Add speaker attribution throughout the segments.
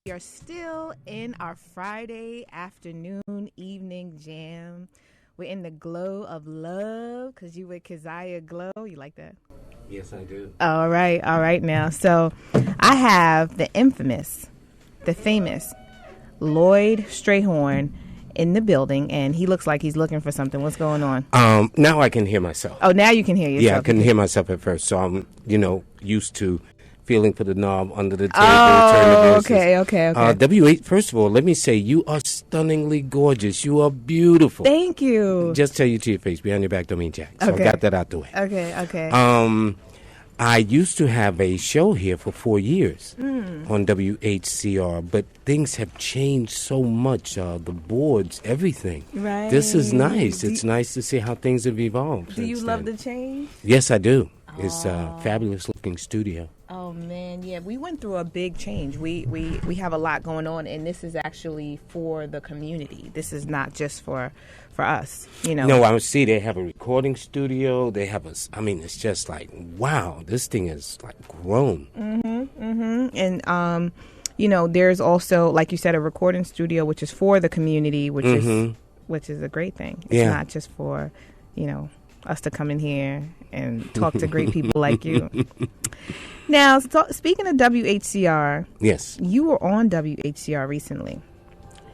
Speaker 1: We are still in our Friday afternoon evening jam. We're in the glow of love because you with Keziah Glow. You like that?
Speaker 2: Yes, I do.
Speaker 1: All right now. So I have the infamous, the famous Lloyd Strayhorn in the building, and he looks like he's looking for something. What's going on?
Speaker 2: Now I can hear myself.
Speaker 1: Oh, now you can hear yourself.
Speaker 2: Yeah, I couldn't hear myself at first, so I'm, used to feeling for the knob under the table.
Speaker 1: Oh, okay.
Speaker 2: W8, first of all, let me say, you are stunningly gorgeous. You are beautiful.
Speaker 1: Thank you.
Speaker 2: Just tell you to your face. Behind your back don't mean jack. So
Speaker 1: Okay.
Speaker 2: I got that out the way.
Speaker 1: Okay.
Speaker 2: I used to have a show here for 4 years on WHCR, but things have changed so much. The boards, everything.
Speaker 1: Right.
Speaker 2: This is nice. It's nice to see how things have evolved.
Speaker 1: Do you
Speaker 2: since
Speaker 1: love
Speaker 2: then.
Speaker 1: the change?
Speaker 2: Yes, I do. It's a fabulous looking studio.
Speaker 1: Oh man, yeah, we went through a big change. We have a lot going on, and this is actually for the community. This is not just for us,
Speaker 2: No, I see they have a recording studio. They have it's just like, wow, this thing is like grown.
Speaker 1: And there's also, like you said, a recording studio which is for the community, which is a great thing. It's not just for us to come in here and talk to great people like you. Now, speaking of WHCR,
Speaker 2: Yes.
Speaker 1: you were on WHCR recently.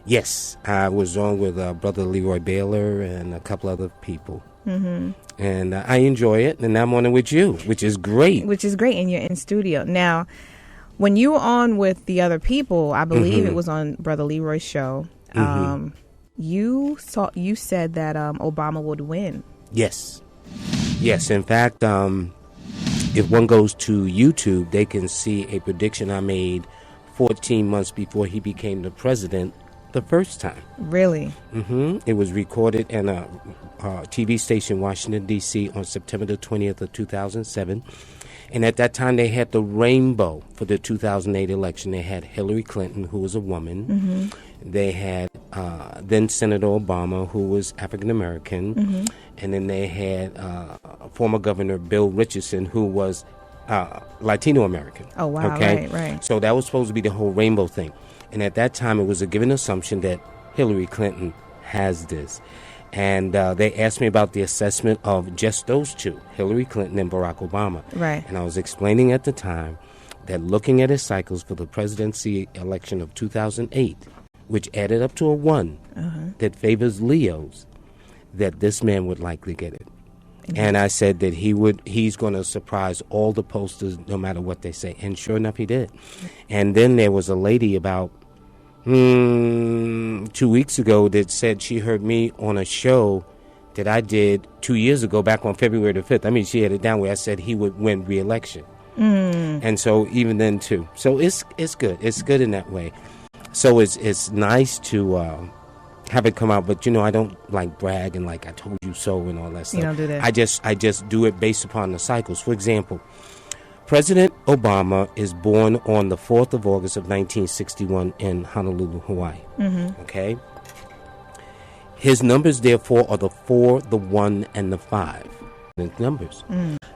Speaker 2: Yes, I was on with Brother Leroy Baylor and a couple other people. And I enjoy it, and I'm on it with you, which is great.
Speaker 1: And you're in studio. Now, when you were on with the other people, I believe it was on Brother Leroy's show, you said that Obama would win.
Speaker 2: Yes. In fact, if one goes to YouTube, they can see a prediction I made 14 months before he became the president the first time.
Speaker 1: Really?
Speaker 2: It was recorded in a TV station, Washington, D.C. on September the 20th of 2007. And at that time, they had the rainbow for the 2008 election. They had Hillary Clinton, who was a woman. They had then Senator Obama, who was African-American. And then they had former Governor Bill Richardson, who was Latino-American.
Speaker 1: Oh, wow.
Speaker 2: Okay?
Speaker 1: Right.
Speaker 2: So that was supposed to be the whole rainbow thing. And at that time, it was a given assumption that Hillary Clinton has this. And they asked me about the assessment of just those two, Hillary Clinton and Barack Obama.
Speaker 1: Right.
Speaker 2: And I was explaining at the time that looking at his cycles for the presidency election of 2008, which added up to a 1 that favors Leos, that this man would likely get it. And I said that he's going to surprise all the posters no matter what they say. And sure enough, he did. And then there was a lady about 2 weeks ago that said she heard me on a show that I did 2 years ago, back on February the 5th. I mean, she had it down where I said he would win re-election. And so even then, too. So it's good. It's good in that way. So it's nice to have it come out, but I don't like brag and like I told you so and all that stuff.
Speaker 1: You don't do that.
Speaker 2: I just do it based upon the cycles. For example, President Obama is born on the 4th of August of 1961 in Honolulu, Hawaii. Okay? His numbers, therefore, are the 4, the 1, and the 5. Numbers.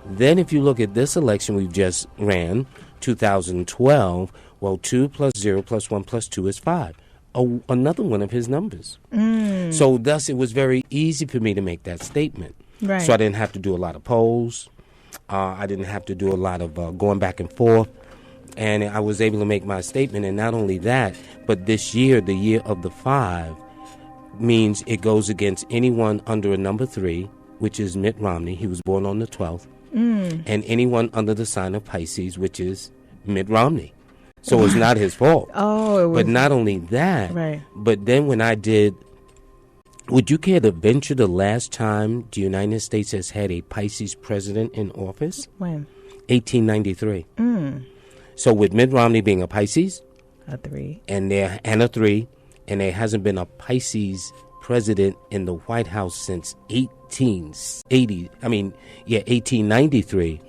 Speaker 2: Then if you look at this election we've just ran, 2012, well, 2 plus 0 plus 1 plus 2 is 5. Another one of his numbers. So thus it was very easy for me to make that statement.
Speaker 1: Right.
Speaker 2: So I didn't have to do a lot of polls. I didn't have to do a lot of going back and forth. And I was able to make my statement. And not only that, but this year, the year of the 5, means it goes against anyone under a number 3, which is Mitt Romney. He was born on the 12th. And anyone under the sign of Pisces, which is Mitt Romney. So it's not his fault. But not only that,
Speaker 1: right.
Speaker 2: But then when I did, would you care to venture the last time the United States has had a Pisces president in office?
Speaker 1: When?
Speaker 2: 1893. So with Mitt Romney being a Pisces,
Speaker 1: a 3,
Speaker 2: and a 3, and there hasn't been a Pisces president in the White House since 1893.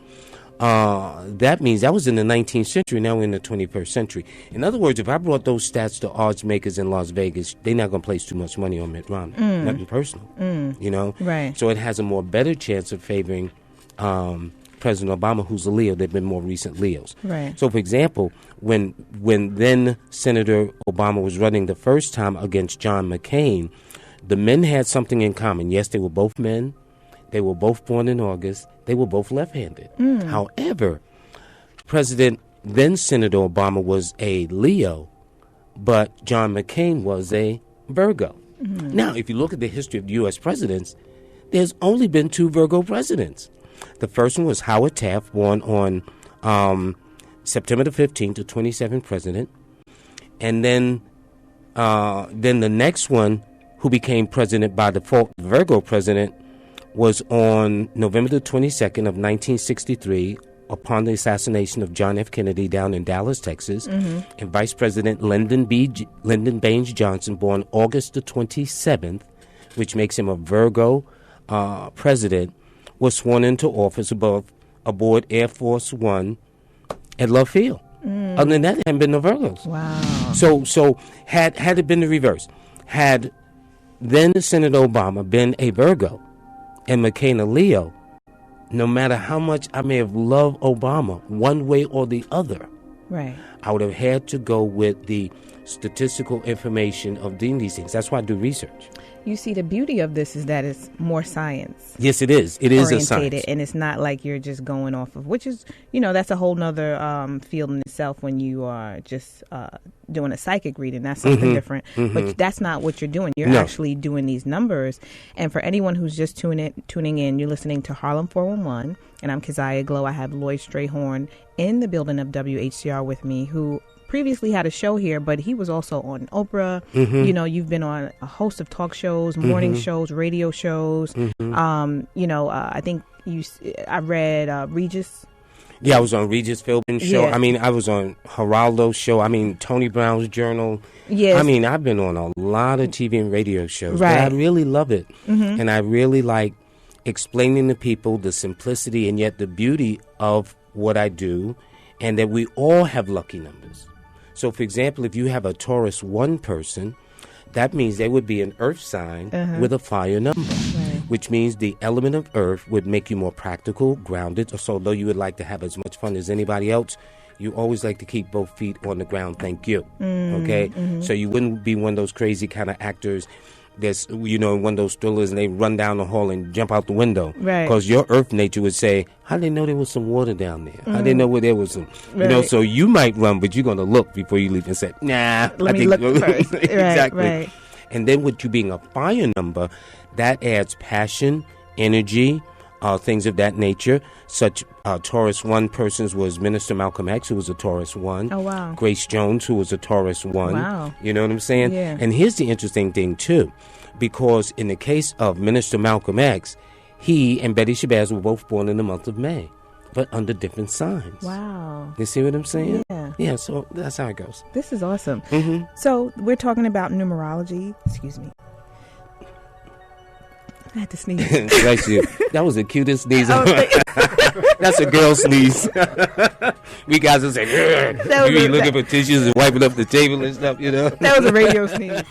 Speaker 2: That means that was in the 19th century. Now we're in the 21st century. In other words, if I brought those stats to odds makers in Las Vegas, they're not going to place too much money on Mitt Romney. Nothing personal,
Speaker 1: Right.
Speaker 2: So it has a more better chance of favoring President Obama, who's a Leo. There have been more recent Leos.
Speaker 1: Right.
Speaker 2: So, for example, when then Senator Obama was running the first time against John McCain, the men had something in common. Yes, they were both men. They were both born in August. They were both left-handed. However, then Senator Obama was a Leo, but John McCain was a Virgo. Now, if you look at the history of U.S. presidents, there's only been 2 Virgo presidents. The first one was Howard Taft, born on September the 15th, the 27th president. And then the next one, who became president by default, Virgo president, was on November the 22nd of 1963, upon the assassination of John F. Kennedy down in Dallas, Texas, and Vice President Lyndon Baines Johnson, born August the 27th, which makes him a Virgo president, was sworn into office aboard Air Force One at Love Field. Other than that, there hadn't been no Virgos.
Speaker 1: Wow.
Speaker 2: So had it been the reverse, had then Senator Obama been a Virgo and McCain a Leo, no matter how much I may have loved Obama, one way or the other,
Speaker 1: Right.
Speaker 2: I would have had to go with the statistical information of doing these things. That's why I do research.
Speaker 1: You see, the beauty of this is that it's more science.
Speaker 2: Yes, it is. It is a
Speaker 1: orientated,
Speaker 2: science.
Speaker 1: and it's not like you're just going off of, which is, that's a whole nother field in itself when you are just doing a psychic reading. That's something different. But that's not what you're doing. You're actually doing these numbers. And for anyone who's just tuning in, you're listening to Harlem 411, and I'm Keziah Glow. I have Lloyd Strayhorn in the building of WHCR with me, who previously had a show here, but he was also on Oprah. You've been on a host of talk shows, morning shows, radio shows. I think I read Regis.
Speaker 2: Yeah, I was on Regis Philbin's show.
Speaker 1: Yeah.
Speaker 2: I mean, I was on Geraldo's show. I mean, Tony Brown's Journal.
Speaker 1: Yes.
Speaker 2: I mean, I've been on a lot of TV and radio shows.
Speaker 1: Right.
Speaker 2: But I really love it. And I really like explaining to people the simplicity and yet the beauty of what I do, and that we all have lucky numbers. So, for example, if you have a Taurus 1 person, that means they would be an earth sign with a fire number, which means the element of earth would make you more practical, grounded. So although you would like to have as much fun as anybody else, you always like to keep both feet on the ground. Thank you. Okay? So you wouldn't be one of those crazy kind of actors that's, one of those thrillers and they run down the hall and jump out the window.
Speaker 1: Right.
Speaker 2: Because your earth nature would say, how did they know there was some water down there? How did they know where there was some? So you might run, but you're going to look before you leave and say, nah.
Speaker 1: Let me look first.
Speaker 2: Exactly.
Speaker 1: Right.
Speaker 2: And then with you being a fire number, that adds passion, energy, things of that nature. Such Taurus 1 persons was Minister Malcolm X, who was a Taurus 1.
Speaker 1: Oh, wow.
Speaker 2: Grace Jones, who was a Taurus 1.
Speaker 1: Wow.
Speaker 2: You know what I'm saying?
Speaker 1: Yeah.
Speaker 2: And here's the interesting thing, too, because in the case of Minister Malcolm X, he and Betty Shabazz were both born in the month of May, but under different signs.
Speaker 1: Wow.
Speaker 2: You see what I'm saying?
Speaker 1: Yeah.
Speaker 2: Yeah, so that's how it goes.
Speaker 1: This is awesome. So we're talking about numerology. Excuse me. I had to sneeze.
Speaker 2: Bless you. That was the cutest sneeze. That's a girl sneeze. We guys will say, you be looking for tissues and wiping up the table and stuff,
Speaker 1: That was a radio sneeze.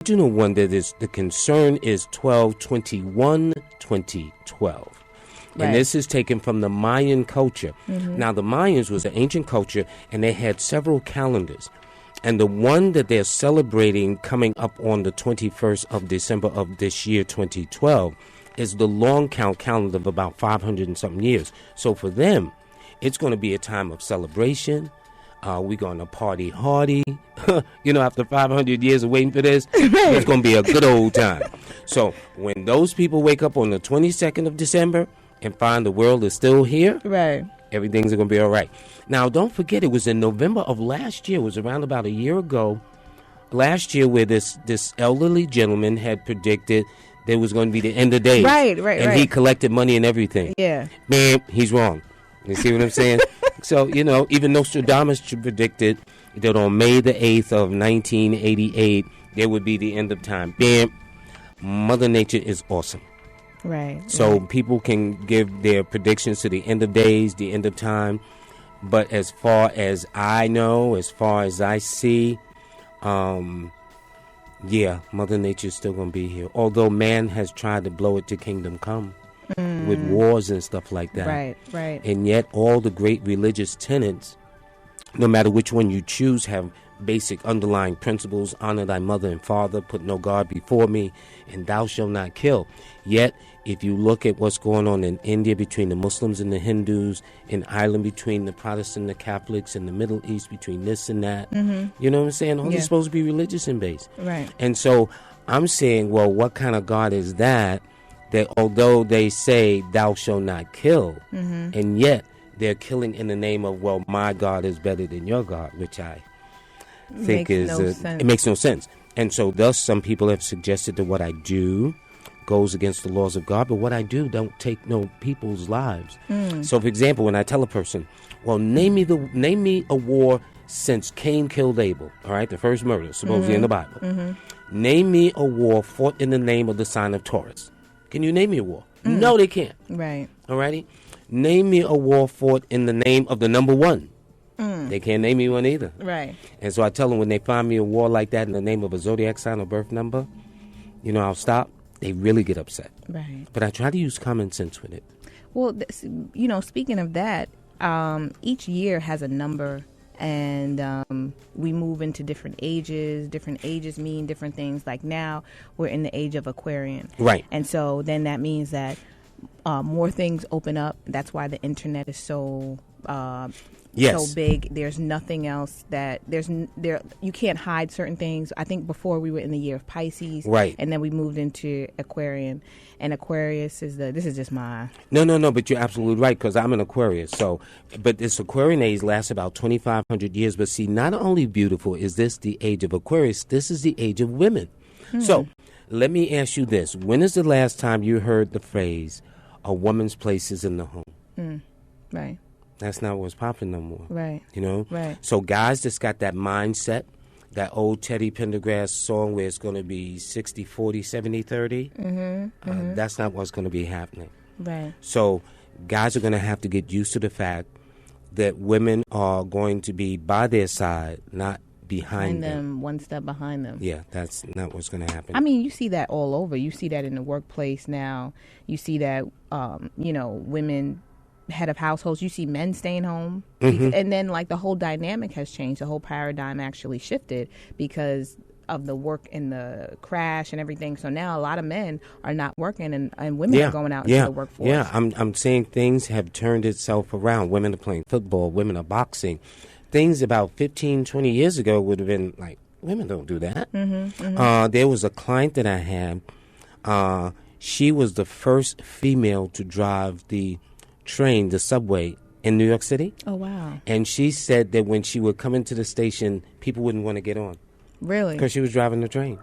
Speaker 2: original one that is the concern is 12/21/2012. And this is taken from the Mayan culture. Now, the Mayans was an ancient culture, and they had several calendars. And the one that they're celebrating coming up on the 21st of December of this year, 2012, is the long count calendar of about 500 and something years. So for them, it's going to be a time of celebration. We're going to party hardy. After 500 years of waiting for this, it's going to be a good old time. So when those people wake up on the 22nd of December and find the world is still here, everything's going to be all right. Now, don't forget, it was in November of last year. It was around about a year ago, last year, where this elderly gentleman had predicted there was going to be the end of days. And he collected money and everything.
Speaker 1: Yeah.
Speaker 2: Bam, he's wrong. You see what I'm saying? So, even Nostradamus predicted that on May the 8th of 1988, there would be the end of time. Bam. Mother Nature is awesome.
Speaker 1: Right.
Speaker 2: So people can give their predictions to the end of days, the end of time. But as far as I know, as far as I see, Mother Nature is still going to be here. Although man has tried to blow it to kingdom come with wars and stuff like that.
Speaker 1: Right.
Speaker 2: And yet all the great religious tenets, no matter which one you choose, have basic underlying principles. Honor thy mother and father, put no God before me, and thou shalt not kill. Yet, if you look at what's going on in India between the Muslims and the Hindus, in Ireland between the Protestants and the Catholics, in the Middle East between this and that, you know what I'm saying? All these supposed to be religious in base.
Speaker 1: Right.
Speaker 2: And so I'm saying, well, what kind of God is that although they say thou shalt not kill, and yet they're killing in the name of, well, my God is better than your God, which I think it makes no sense. And so thus some people have suggested that what I do goes against the laws of God, but what I do don't take no people's lives. So for example, when I tell a person, well, name me a war since Cain killed Abel, all right, the first murder supposedly in the Bible. Name me a war fought in the name of the sign of Taurus. Can you name me a war? No, they can't.
Speaker 1: Right.
Speaker 2: All righty. Name me a war fought in the name of the number one. They can't name me one either.
Speaker 1: Right.
Speaker 2: And so I tell them, when they find me a war like that in the name of a zodiac sign or birth number, I'll stop. They really get upset.
Speaker 1: Right.
Speaker 2: But I try to use common sense with it.
Speaker 1: Well, speaking of that, each year has a number, and we move into different ages. Different ages mean different things. Like now, we're in the age of Aquarian.
Speaker 2: Right.
Speaker 1: And so then that means that more things open up. That's why the internet is so so big. There's nothing else that you can't hide certain things. I think before we were in the year of Pisces,
Speaker 2: right,
Speaker 1: and then we moved into Aquarian, and Aquarius is this is just my
Speaker 2: no, but you're absolutely right, because I'm an Aquarius. So, but this Aquarian age lasts about 2,500 years. But see, not only beautiful is this the age of Aquarius, this is the age of women. So, let me ask you this: when is the last time you heard the phrase "a woman's place is in the home"?
Speaker 1: Right.
Speaker 2: That's not what's popping no more.
Speaker 1: Right.
Speaker 2: Right. So guys that's got that mindset, that old Teddy Pendergrass song where it's going to be 60, 40, 70, 30, that's not what's going to be happening.
Speaker 1: Right.
Speaker 2: So guys are going to have to get used to the fact that women are going to be by their side, not behind them.
Speaker 1: One step behind them.
Speaker 2: Yeah, that's not what's going to happen.
Speaker 1: I mean, you see that all over. You see that in the workplace now. You see that, women, head of households, you see men staying home. And then, like, the whole dynamic has changed. The whole paradigm actually shifted because of the work and the crash and everything. So now a lot of men are not working, and women are going out into the workforce.
Speaker 2: Yeah, I'm saying things have turned itself around. Women are playing football. Women are boxing. Things about 15, 20 years ago would have been like, women don't do that. There was a client that I had. She was the first female to drive the subway in New York City.
Speaker 1: Oh, wow.
Speaker 2: And she said that when she would come into the station, people wouldn't want to get on.
Speaker 1: Really?
Speaker 2: Because she was driving the train.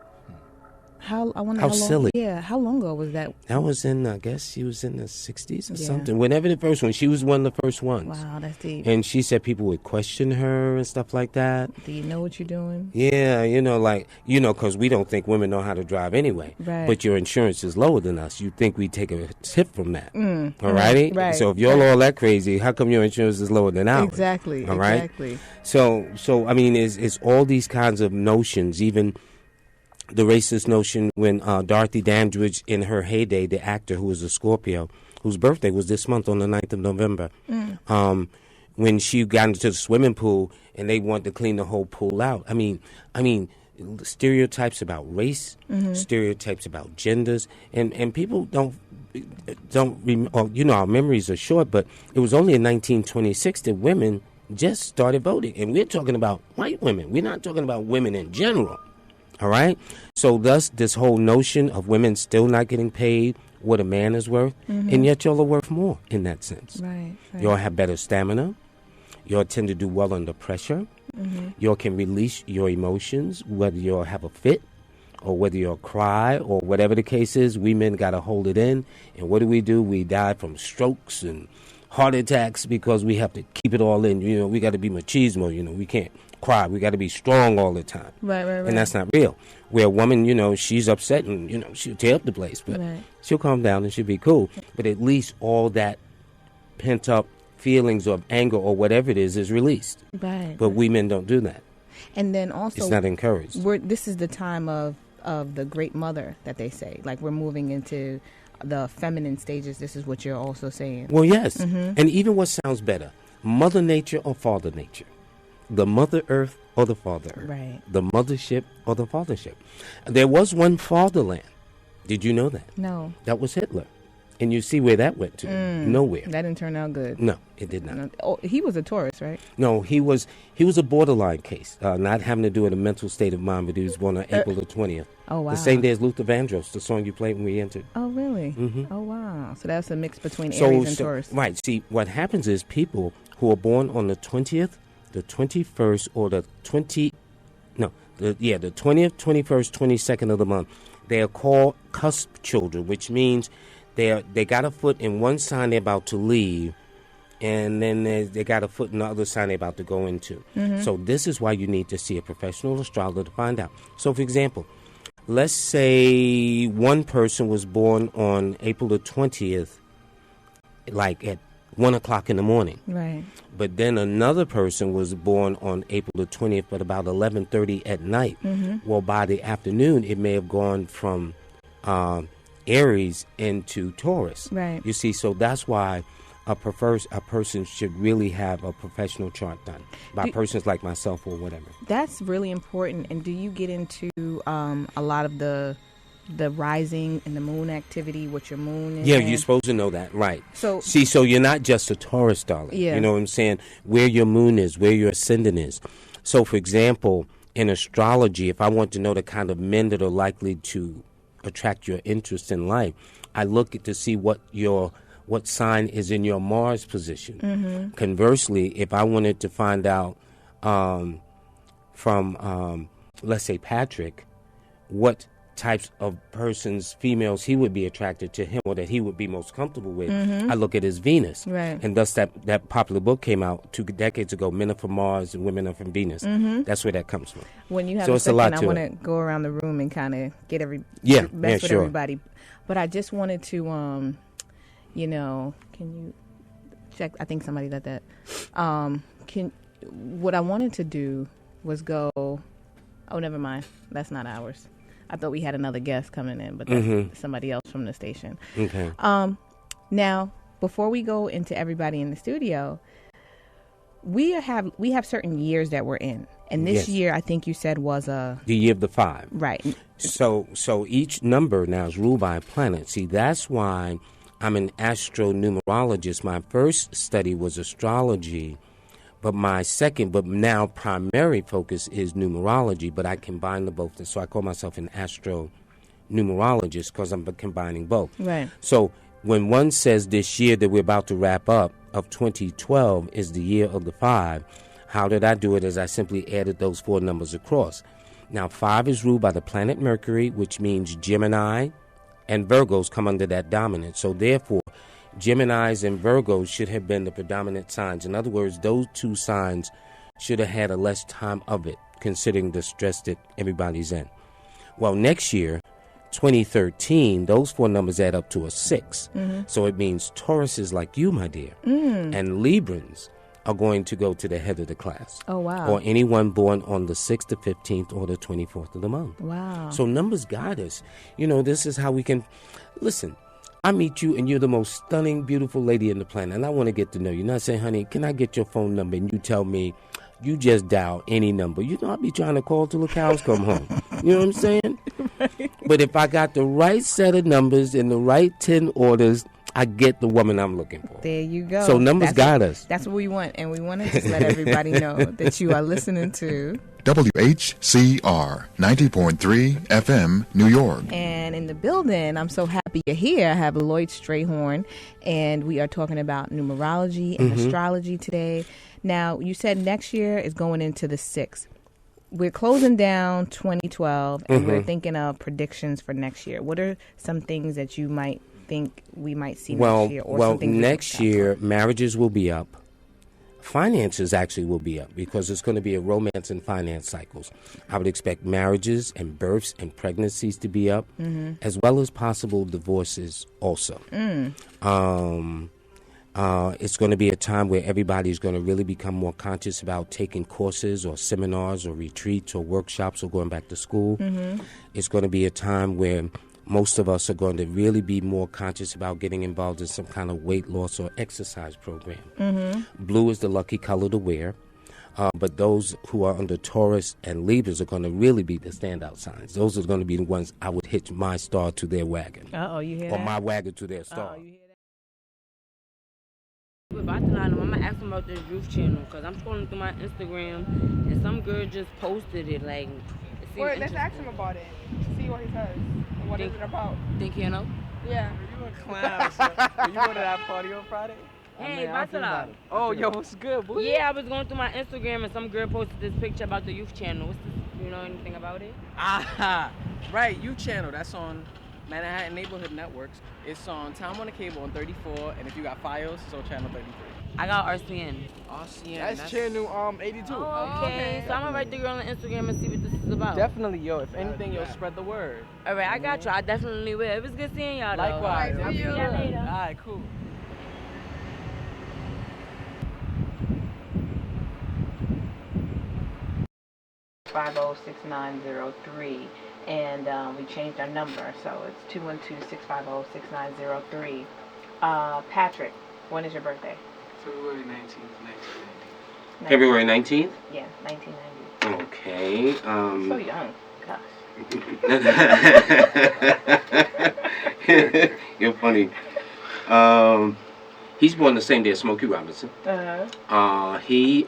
Speaker 1: How
Speaker 2: silly.
Speaker 1: Yeah, how long ago was that?
Speaker 2: That was I guess she was in the 60s or something. Whenever the first one, she was one of the first ones.
Speaker 1: Wow, that's deep.
Speaker 2: And she said people would question her and stuff like that.
Speaker 1: Do you know what you're doing?
Speaker 2: Yeah, because we don't think women know how to drive anyway.
Speaker 1: Right.
Speaker 2: But your insurance is lower than us. You think we take a tip from that. All righty?
Speaker 1: Right.
Speaker 2: So if you're all that crazy, how come your insurance is lower than ours?
Speaker 1: Exactly.
Speaker 2: All right?
Speaker 1: Exactly.
Speaker 2: So I mean, it's all these kinds of notions, even the racist notion when Dorothy Dandridge, in her heyday, the actor who was a Scorpio, whose birthday was this month on the 9th of November, when she got into the swimming pool and they wanted to clean the whole pool out. I mean, stereotypes about race, stereotypes about genders, and people don't our memories are short, but it was only in 1926 that women just started voting, and we're talking about white women. We're not talking about women in general. All right? So thus, this whole notion of women still not getting paid what a man is worth, and yet y'all are worth more in that sense.
Speaker 1: Right.
Speaker 2: Y'all have better stamina. Y'all tend to do well under pressure. Y'all can release your emotions, whether y'all have a fit or whether you'll cry or whatever the case is. We men got to hold it in. And what do? We die from strokes and heart attacks because we have to keep it all in. We got to be machismo. We can't cry. We got to be strong all the time.
Speaker 1: Right.
Speaker 2: And that's not real. Where a woman, she's upset and, she'll tear up the place. But she'll calm down and she'll be cool. But at least all that pent up feelings of anger or whatever it is released.
Speaker 1: Right.
Speaker 2: But we men don't do that.
Speaker 1: And then also,
Speaker 2: it's not encouraged.
Speaker 1: This is the time of the great mother that they say. Like, we're moving into the feminine stages. This is what you're also saying.
Speaker 2: Well, yes. And even what sounds better, Mother Nature or Father Nature? The Mother Earth or the Father Earth?
Speaker 1: Right.
Speaker 2: The mothership or the fathership? There was one fatherland. Did you know that?
Speaker 1: No.
Speaker 2: That was Hitler. And you see where that went to. Nowhere.
Speaker 1: That didn't turn out good.
Speaker 2: No, it did not.
Speaker 1: Oh, he was a Taurus, right?
Speaker 2: No, he was a borderline case, not having to do with a mental state of mind, but he was born on April the 20th.
Speaker 1: Oh, wow.
Speaker 2: The same day as Luther Vandross, the song you played when we entered.
Speaker 1: Oh, really? Oh, wow. So that's a mix between Aries and Taurus.
Speaker 2: Right. See, what happens is people who are born on the 20th, the 21st, or the 20th, 20th, 21st, 22nd of the month, they are called cusp children, which means they got a foot in one sign they're about to leave, and then they got a foot in the other sign they're about to go into. So this is why you need to see a professional astrologer to find out. So, for example, let's say one person was born on April the 20th, like at 1 o'clock in the morning.
Speaker 1: Right.
Speaker 2: But then another person was born on April the 20th, but about 11:30 at night. Well, by the afternoon, it may have gone from Aries into Taurus.
Speaker 1: Right.
Speaker 2: You see, so that's why a person should really have a professional chart done by persons like myself or whatever.
Speaker 1: That's really important. And do you get into a lot of the rising and the moon activity, what your moon is?
Speaker 2: Yeah, you're supposed to know that, right.
Speaker 1: So
Speaker 2: you're not just a Taurus, darling.
Speaker 1: Yeah.
Speaker 2: You know what I'm saying? Where your moon is, where your ascendant is. So, for example, in astrology, if I want to know the kind of men that are likely to attract your interest in life, I look to see what sign is in your Mars position. Conversely, if I wanted to find out from let's say Patrick, what types of persons, females, he would be attracted to him or that he would be most comfortable with, I look at his Venus.
Speaker 1: Right.
Speaker 2: And thus that popular book came out 2 decades ago, Men Are From Mars and Women Are From Venus. That's where that comes from.
Speaker 1: When you have
Speaker 2: so
Speaker 1: a
Speaker 2: it's
Speaker 1: second,
Speaker 2: a lot
Speaker 1: I
Speaker 2: to
Speaker 1: want to
Speaker 2: it.
Speaker 1: go around the room and kind of get
Speaker 2: with
Speaker 1: sure. everybody. But I just wanted to, can you check? I think somebody did that. What I wanted to do was go, oh, never mind. That's not ours. I thought we had another guest coming in, but that's somebody else from the station.
Speaker 2: Okay.
Speaker 1: Now, before we go into everybody in the studio, we have certain years that we're in, and this year I think you said was the
Speaker 2: year of the 5.
Speaker 1: Right.
Speaker 2: So each number now is ruled by a planet. See, that's why I'm an astronumerologist. My first study was astrology, but my second, but now primary focus is numerology, but I combine the both. So I call myself an astronumerologist because I'm combining both.
Speaker 1: Right.
Speaker 2: So when one says this year that we're about to wrap up of 2012 is the year of the 5, how did I do it? Is I simply added those 4 numbers across. Now, 5 is ruled by the planet Mercury, which means Gemini and Virgos come under that dominance. So therefore, Geminis and Virgos should have been the predominant signs. In other words, those 2 signs should have had a less time of it, considering the stress that everybody's in. Well, next year, 2013, those 4 numbers add up to a 6. So it means Tauruses like you, my dear, and Librans are going to go to the head of the class.
Speaker 1: Oh, wow.
Speaker 2: Or anyone born on the 6th, the 15th, or the 24th of the month.
Speaker 1: Wow.
Speaker 2: So numbers guide us. You know, this is how we can... Listen, I meet you and you're the most stunning, beautiful lady in the planet, and I want to get to know you. And I say, honey, can I get your phone number? And you tell me, you just dial any number. You know, I'll be trying to call till the cows come home. You know what I'm saying? Right. But if I got the right set of numbers and the right 10 orders, I get the woman I'm looking for.
Speaker 1: There you go.
Speaker 2: So numbers guide us.
Speaker 1: That's what we want. And we want to just let everybody know that you are listening to
Speaker 3: WHCR 90.3 FM, New York.
Speaker 1: And in the building, I'm so happy you're here. I have Lloyd Strayhorn, and we are talking about numerology and astrology today. Now, you said next year is going into the 6th. We're closing down 2012, and we're thinking of predictions for next year. What are some things that you might think we might see next year?
Speaker 2: Well, next year, marriages will be up. Finances actually will be up because it's going to be a romance and finance cycles. I would expect marriages and births and pregnancies to be up, as well as possible divorces also. It's going to be a time where everybody's going to really become more conscious about taking courses or seminars or retreats or workshops or going back to school. It's going to be a time where most of us are going to really be more conscious about getting involved in some kind of weight loss or exercise program. Blue is the lucky color to wear. But those who are under Taurus and Libras are going to really be the standout signs. Those are going to be the ones I would hitch my star to their wagon.
Speaker 1: Uh-oh, you hear
Speaker 2: or
Speaker 1: that?
Speaker 2: my wagon to their star.
Speaker 1: You hear that?
Speaker 4: I'm gonna ask them about this youth channel because I'm scrolling through my Instagram and some girl just posted it. Like,
Speaker 5: well, let's ask him about it. See what he says. What is it about?
Speaker 4: Think you know?
Speaker 5: Yeah.
Speaker 6: You a clown. So, you go to that party on Friday?
Speaker 4: Hey, Batala.
Speaker 6: Oh, yo, what's good, boy?
Speaker 4: Yeah, I was going through my Instagram and some girl posted this picture about the youth channel. What's this? You know anything about it?
Speaker 6: Right, youth channel. That's on Manhattan Neighborhood Networks. It's on Time on the Cable on 34, and if you got Fios, it's on channel 33.
Speaker 4: I got RCN.
Speaker 6: RCN.
Speaker 5: That's channel 82.
Speaker 4: Oh, okay. So I'm gonna write the girl on Instagram and see what this is about.
Speaker 6: Definitely, yo. If anything, yo, spread the word.
Speaker 4: All right, I got you. I definitely will. It was good seeing y'all.
Speaker 6: Likewise.
Speaker 4: I'll see y'all later.
Speaker 6: All right, cool.
Speaker 1: $650-6903, and we changed our number, so it's 212-650-6903. Patrick, when is your birthday?
Speaker 7: February 19th, 1990.
Speaker 2: February 19th?
Speaker 1: Yeah, 1990.
Speaker 2: Okay.
Speaker 1: So young. Gosh.
Speaker 2: You're funny. He's born the same day as Smokey Robinson. He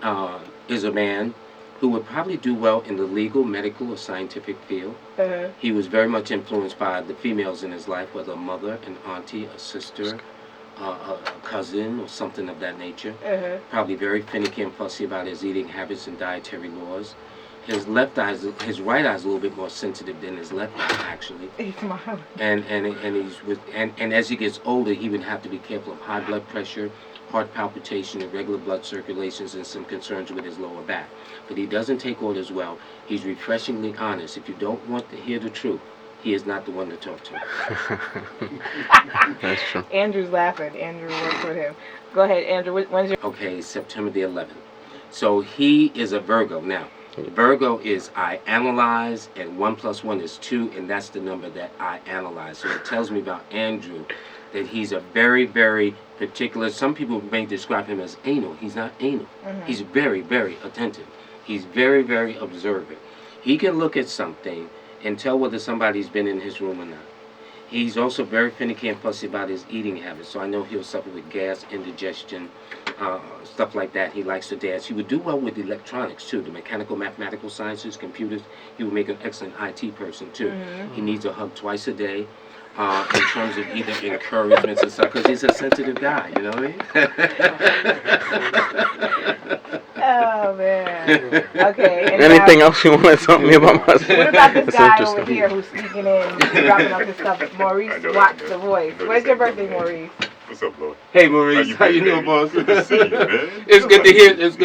Speaker 2: is a man who would probably do well in the legal, medical, or scientific field. He was very much influenced by the females in his life, whether a mother, an auntie, a sister, a cousin, or something of that nature. Probably very finicky and fussy about his eating habits and dietary laws. His right eye is a little bit more sensitive than his left eye, actually. And as he gets older, he would have to be careful of high blood pressure, heart palpitation, irregular blood circulations, and some concerns with his lower back. But he doesn't take orders well. He's refreshingly honest. If you don't want to hear the truth, he is not the one to talk to.
Speaker 7: That's true.
Speaker 1: Andrew's laughing. Andrew works with him. Go ahead, Andrew. When's your...
Speaker 2: Okay, September the 11th. So he is a Virgo. Now, Virgo is I analyze, and 1 + 1 is 2, and that's the number that I analyze. So it tells me about Andrew that he's a very, very particular. Some people may describe him as anal. He's not anal. He's very, very attentive. He's very, very observant. He can look at something and tell whether somebody's been in his room or not. He's also very finicky and fussy about his eating habits, so I know he'll suffer with gas, indigestion, stuff like that. He likes to dance. He would do well with electronics, too, the mechanical, mathematical sciences, computers. He would make an excellent IT person, too. He needs a hug twice a day in terms of either encouragements and stuff, because he's a sensitive guy, you know what I mean?
Speaker 1: Oh, man. Okay. And
Speaker 7: anything else you want to tell me about myself?
Speaker 1: What about this guy over here who's sneaking in, dropping up his stuff? Maurice Watts the voice. When's your birthday, Maurice?
Speaker 8: What's up, Lloyd?
Speaker 2: Hey, Maurice. How you doing, boss?
Speaker 8: Good to see you, man.
Speaker 2: It's good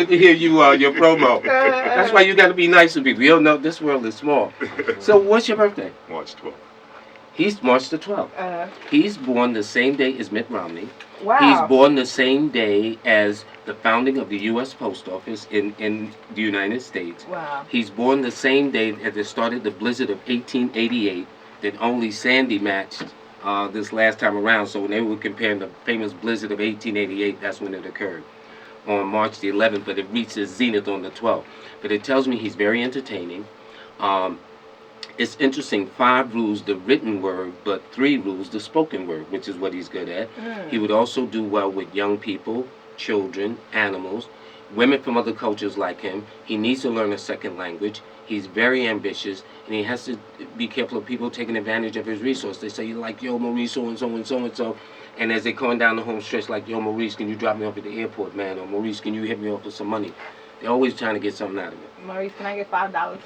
Speaker 2: to hear you, your promo. That's why you got to be nice to people. You don't know, this world is small. So what's your birthday?
Speaker 8: March 12th.
Speaker 2: He's March the 12th. He's born the same day as Mitt Romney.
Speaker 1: Wow.
Speaker 2: He's born the same day as the founding of the U.S. Post Office in the United States.
Speaker 1: Wow.
Speaker 2: He's born the same day as it started the blizzard of 1888 that only Sandy matched this last time around. So when they were comparing the famous blizzard of 1888, that's when it occurred, on March the 11th, but it reached its zenith on the 12th. But it tells me he's very entertaining. It's interesting, 5 rules the written word, but 3 rules the spoken word, which is what he's good at. He would also do well with young people, children, animals, women from other cultures like him. He needs to learn a second language. He's very ambitious, and he has to be careful of people taking advantage of his resource. They say, like, yo, Maurice, so-and-so and so-and-so. And as they're going down the home stretch, like, yo, Maurice, can you drop me off at the airport, man? Or, Maurice, can you hit me off with some money? They're always trying to get something out of it.
Speaker 1: Maurice, can I get $5?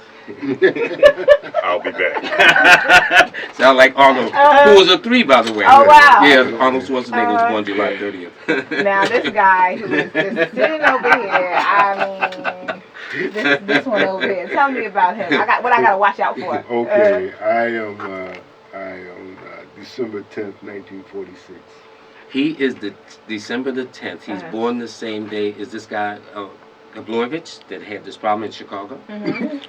Speaker 8: I'll be back.
Speaker 2: Sound like Arnold, who was a 3, by the way.
Speaker 1: Oh, wow.
Speaker 2: Yeah, Arnold Schwarzenegger was born July 30th.
Speaker 1: Now, this guy who is just sitting over here, I mean, this one over here. Tell me about him. I got to watch out for.
Speaker 8: Okay, I am December 10th, 1946.
Speaker 2: He is the December the 10th. He's born the same day as this guy, Blorevich, that had this problem in Chicago. And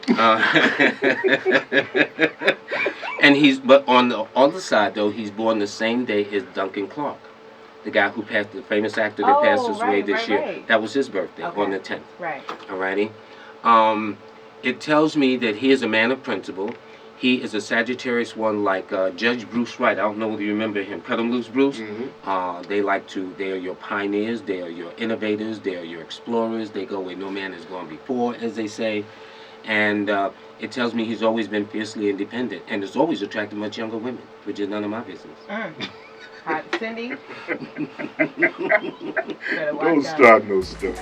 Speaker 2: but on the other side, though, he's born the same day as Duncan Clark, the guy who passed, the famous actor that passed away this year.
Speaker 1: Right.
Speaker 2: That was his birthday, on the 10th.
Speaker 1: Right.
Speaker 2: Alrighty. It tells me that he is a man of principle. He is a Sagittarius one, like Judge Bruce Wright. I don't know whether you remember him. Cut 'em loose, Bruce. They are your pioneers. They are your innovators. They are your explorers. They go where no man has gone before, as they say. And it tells me he's always been fiercely independent and has always attracted much younger women, which is none of my business.
Speaker 1: Cindy?
Speaker 8: Don't start no stuff.